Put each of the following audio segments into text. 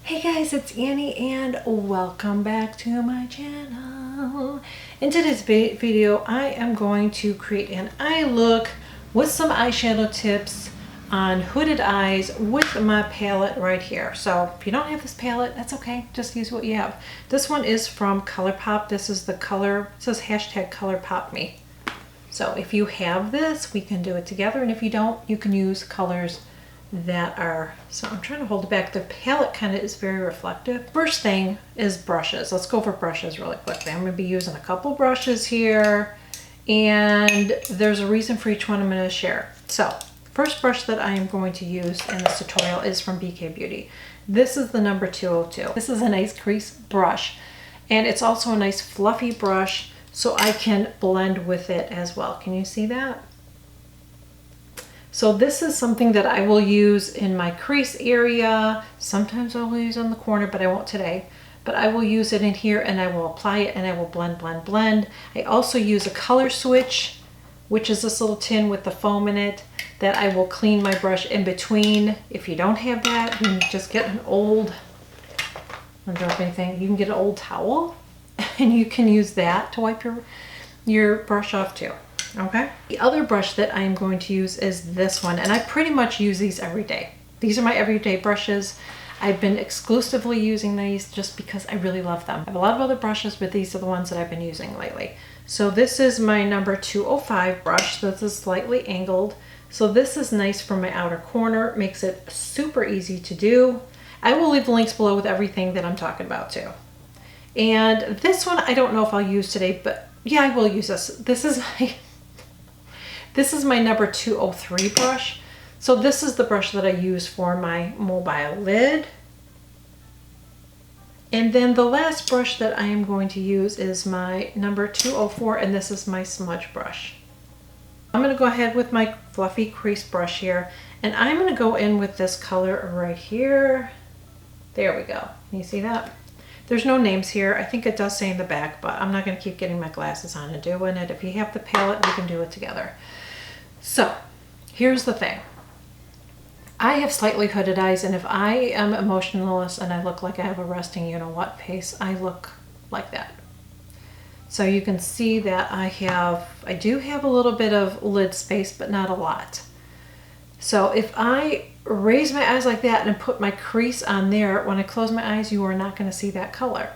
Hey guys, it's Annie and welcome back to my channel. In today's video, I am going to create an eye look with some eyeshadow tips on hooded eyes with my palette right here. So if you don't have this palette, that's okay. Just use what you have. This one is from ColourPop. This is the color, it says hashtag ColourPopMe. So if you have this, we can do it together. And if you don't, you can use colors that are, so I'm trying to hold it back. The palette kind of is very reflective. First thing is brushes. Let's go over brushes really quickly. I'm going to be using a couple brushes here, and there's a reason for each one I'm going to share. So first brush that I am going to use in this tutorial is from BK Beauty. This is the number 202. This is a nice crease brush, and it's also a nice fluffy brush, so I can blend with it as well. Can you see that? So this is something that I will use in my crease area. Sometimes I will use on the corner, but I won't today. But I will use it in here and I will apply it and I will blend, blend, blend. I also use a color switch, which is this little tin with the foam in it, that I will clean my brush in between. If you don't have that, you can just get an old, don't drop anything, you can get an old towel and you can use that to wipe your brush off too. Okay. The other brush that I am going to use is this one, and I pretty much use these every day. These are my everyday brushes. I've been exclusively using these just because I really love them. I have a lot of other brushes, but these are the ones that I've been using lately. So this is my number 205 brush. This is slightly angled. So this is nice for my outer corner. Makes it super easy to do. I will leave the links below with everything that I'm talking about too. And this one, I don't know if I'll use today, but yeah, I will use this. This is my number 203 brush. So this is the brush that I use for my mobile lid. And then the last brush that I am going to use is my number 204, and this is my smudge brush. I'm going to go ahead with my fluffy crease brush here, and I'm going to go in with this color right here. There we go. Can you see that? There's no names here. I think it does say in the back, but I'm not going to keep getting my glasses on and doing it. If you have the palette, we can do it together. So here's the thing. I have slightly hooded eyes, and if I am emotionless and I look like I have a resting you-know-what face, I look like that. So you can see that I do have a little bit of lid space, but not a lot. So if I raise my eyes like that and put my crease on there, when I close my eyes, you are not going to see that color.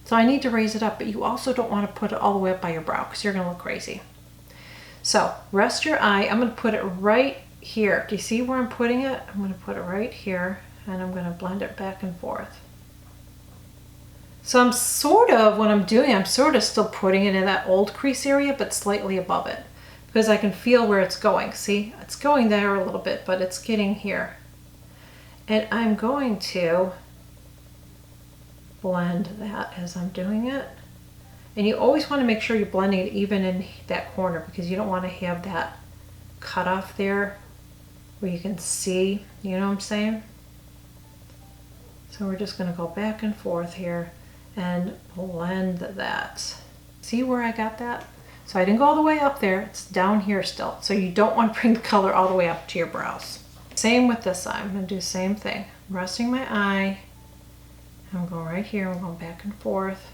So I need to raise it up, but you also don't want to put it all the way up by your brow because you're going to look crazy. So rest your eye. I'm going to put it right here. Do you see where I'm putting it? I'm going to put it right here, and I'm going to blend it back and forth. So I'm sort of, what I'm doing, I'm sort of still putting it in that old crease area, but slightly above it, because I can feel where it's going. See, it's going there a little bit, but it's getting here. And I'm going to blend that as I'm doing it. And you always want to make sure you're blending it even in that corner, because you don't want to have that cut off there where you can see, you know what I'm saying? So we're just going to go back and forth here and blend that. See where I got that? So I didn't go all the way up there, it's down here still. So you don't want to bring the color all the way up to your brows. Same with this side, I'm going to do the same thing. I'm resting my eye, I'm going right here, I'm going back and forth.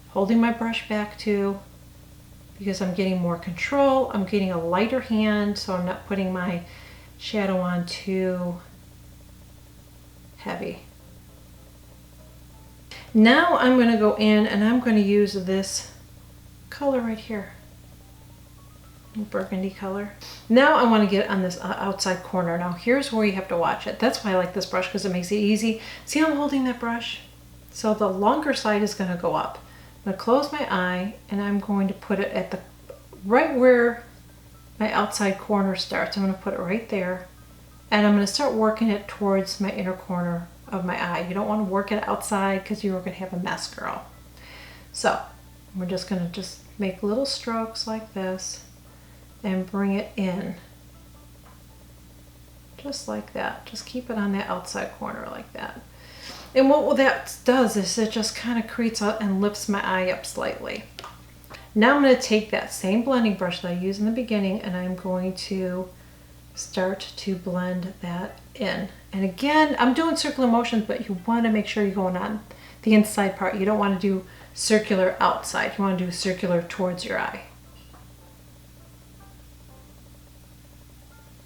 Holding my brush back too, because I'm getting more control. I'm getting a lighter hand, so I'm not putting my shadow on too heavy. Now I'm going to go in and I'm going to use this color right here, burgundy color. Now I want to get on this outside corner. Now here's where you have to watch it. That's why I like this brush, because it makes it easy. See how I'm holding that brush? So the longer side is going to go up. I'm going to close my eye and I'm going to put it at the right where my outside corner starts. I'm going to put it right there, and I'm going to start working it towards my inner corner of my eye. You don't want to work it outside because you're going to have a mess, girl. So we're just going to make little strokes like this and bring it in just like that. Just keep it on that outside corner like that. And what that does is it just kind of creates and lifts my eye up slightly. Now I'm going to take that same blending brush that I used in the beginning, and I'm going to start to blend that in. And again, I'm doing circular motions, but you want to make sure you're going on the inside part. You don't want to do circular outside. You want to do circular towards your eye.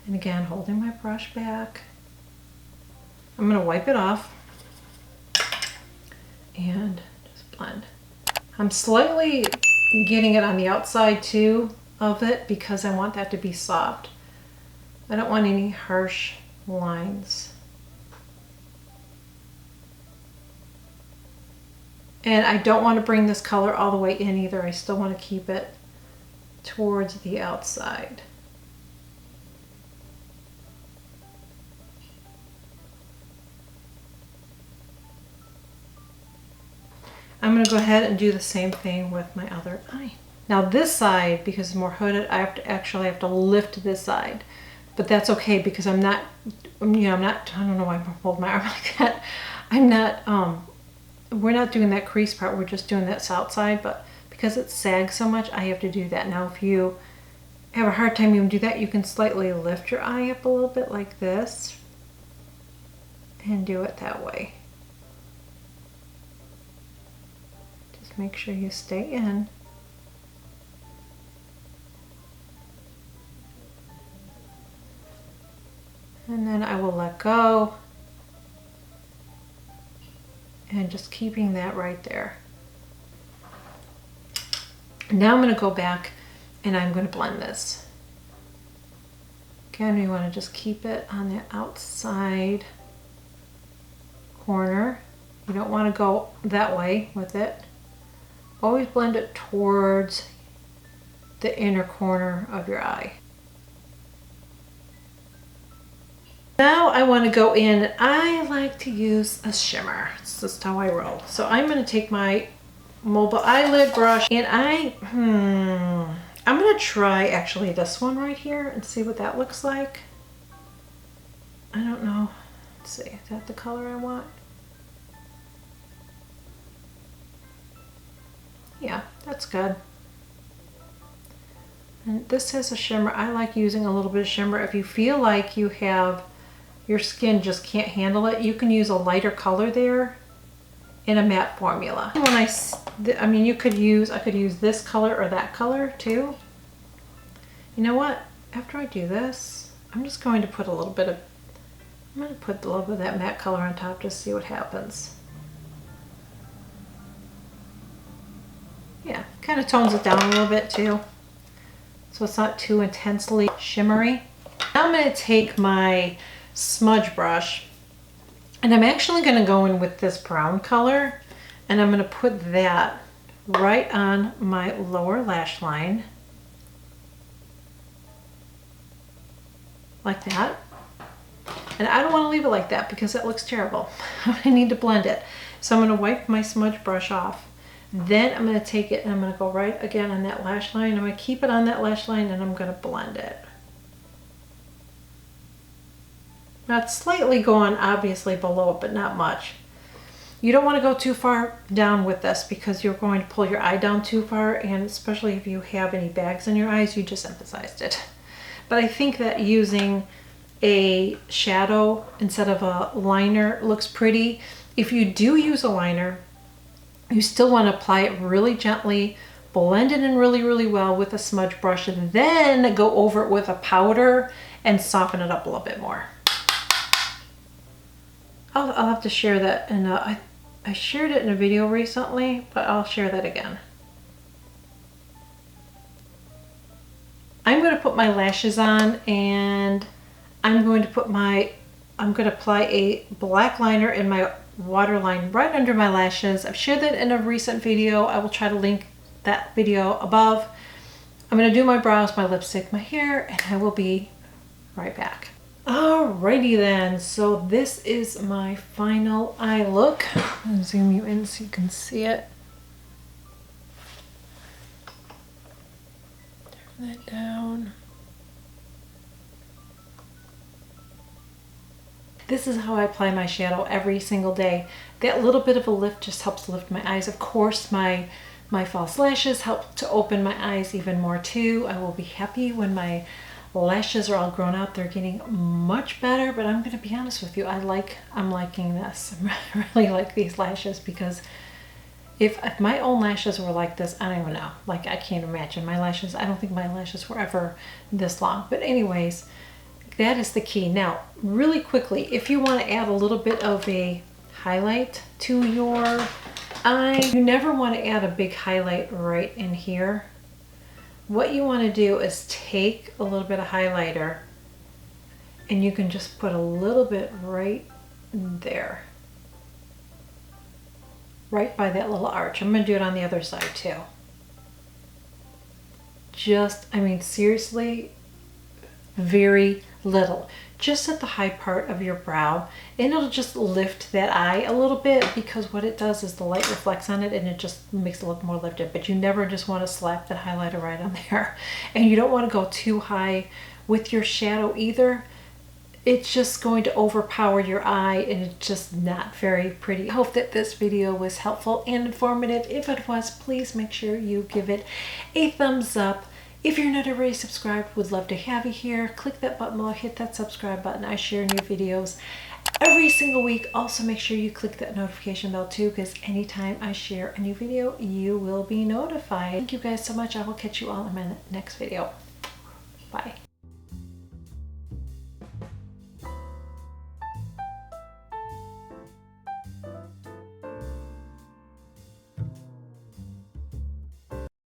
And again, holding my brush back. I'm going to wipe it off and just blend. I'm slightly getting it on the outside too of it because I want that to be soft. I don't want any harsh lines. And I don't want to bring this color all the way in either. I still want to keep it towards the outside. I'm going to go ahead and do the same thing with my other eye. Now this side, because it's more hooded, I have to lift this side. But that's okay because I'm not, I don't know why I pulled my arm like that. I'm not, we're not doing that crease part, we're just doing that south side, but because it sags so much, I have to do that. Now if you have a hard time even do that, you can slightly lift your eye up a little bit like this and do it that way. Just make sure you stay in. And then I will let go. And just keeping that right there. Now I'm going to go back and I'm going to blend this. Again, we want to just keep it on the outside corner. You don't want to go that way with it. Always blend it towards the inner corner of your eye. Now I want to go in, I like to use a shimmer. It's just how I roll. So I'm going to take my mobile eyelid brush and I'm going to try actually this one right here and see what that looks like. I don't know. Let's see, is that the color I want? Yeah, that's good. And this has a shimmer. I like using a little bit of shimmer. If you feel like you have your skin just can't handle it, you can use a lighter color there in a matte formula. When I mean, I could use this color or that color too. You know what? After I do this, I'm just going to put a little bit of, I'm going to put a little bit of that matte color on top to see what happens. Yeah, kind of tones it down a little bit too, so it's not too intensely shimmery. Now I'm going to take my smudge brush and I'm actually going to go in with this brown color and I'm going to put that right on my lower lash line like that. And I don't want to leave it like that because that looks terrible. I need to blend it. So I'm going to wipe my smudge brush off. Then I'm going to take it and I'm going to go right again on that lash line. I'm going to keep it on that lash line and I'm going to blend it. Now it's slightly going obviously below it, but not much. You don't want to go too far down with this because you're going to pull your eye down too far, and especially if you have any bags in your eyes, you just emphasized it. But I think that using a shadow instead of a liner looks pretty. If you do use a liner, you still want to apply it really gently, blend it in really, really well with a smudge brush, and then go over it with a powder and soften it up a little bit more. I'll have to share that, and I shared it in a video recently, but I'll share that again. I'm going to put my lashes on, and I'm going to apply a black liner in my waterline right under my lashes. I've shared that in a recent video. I will try to link that video above. I'm going to do my brows, my lipstick, my hair, and I will be right back. Alrighty then, so this is my final eye look. I'll zoom you in so you can see it. Turn that down. This is how I apply my shadow every single day. That little bit of a lift just helps lift my eyes. Of course, my false lashes help to open my eyes even more too. I will be happy when my lashes are all grown out. They're getting much better, but I'm going to be honest with you. I'm liking this. I really like these lashes, because if my own lashes were like this, I don't even know. Like, I can't imagine my lashes. I don't think my lashes were ever this long. But anyways, that is the key. Now, really quickly, if you want to add a little bit of a highlight to your eye, you never want to add a big highlight right in here. What you want to do is take a little bit of highlighter, and you can just put a little bit right there, right by that little arch. I'm going to do it on the other side too. Just, I mean, seriously, very little, just at the high part of your brow, and it'll just lift that eye a little bit, because what it does is the light reflects on it and it just makes it look more lifted. But you never just want to slap that highlighter right on there, and you don't want to go too high with your shadow either. It's just going to overpower your eye, and it's just not very pretty. I hope that this video was helpful and informative. If it was, please make sure you give it a thumbs up. If you're not already subscribed, would love to have you here. Click that button below, hit that subscribe button. I share new videos every single week. Also, make sure you click that notification bell too, because anytime I share a new video, you will be notified. Thank you guys so much. I will catch you all in my next video.